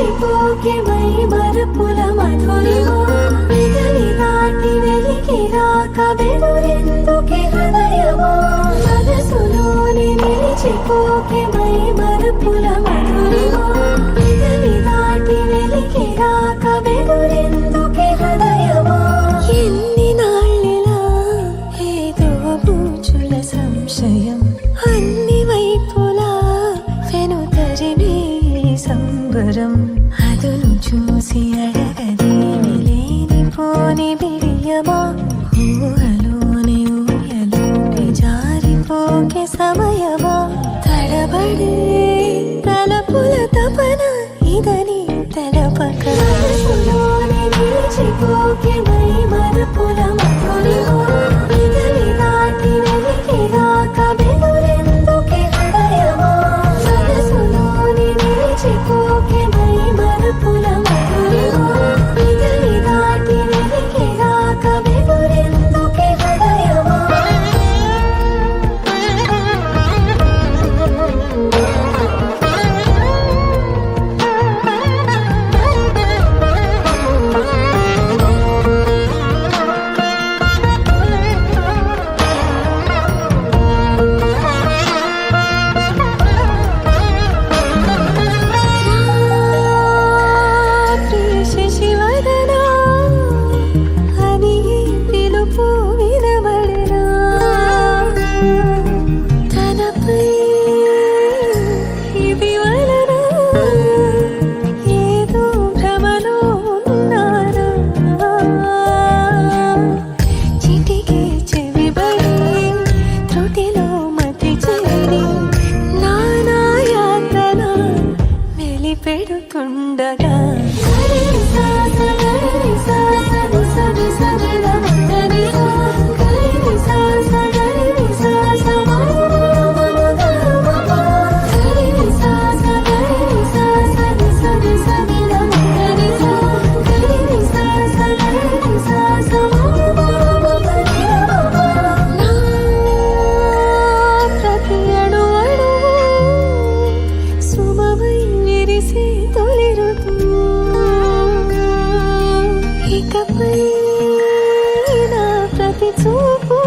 నిలిచిపోకే my మరపుల Madhurima పెదవి దాటి వెలికి రాక బెదురెందుకే హృదయమా మనసులోని నిలిచిపోకే మై మరపుల మధురిమా పెదవి దాటి వెలికి రాక బెదురెందుకే హృదయమా ఎన్ని నాళ్ళిలా ఏదో బూచుల సంశయం అన్ని వైపులా వెనుతరిమే సంబరం అదును చూసి అడగదే లేనిపోని బిడియమా ఊహలోని ఊయలోకి జారిపోకే సమయమా తడబడే తలపుల తపన ఇదని తెలపక మనసులోని నిలిచిపోకే మై మరపుల మధురిమా పెదవి దాటి వెలికి రాక బెదురెందుకే హృదయమా మనసులోని నిలిచిపోకే మై మరపుల మధురిమా పెదవి దాటి వెలికి రాక బెదురెందుకే హృదయమా పెడుతుండగా ఇకపై నా ప్రతి చూపు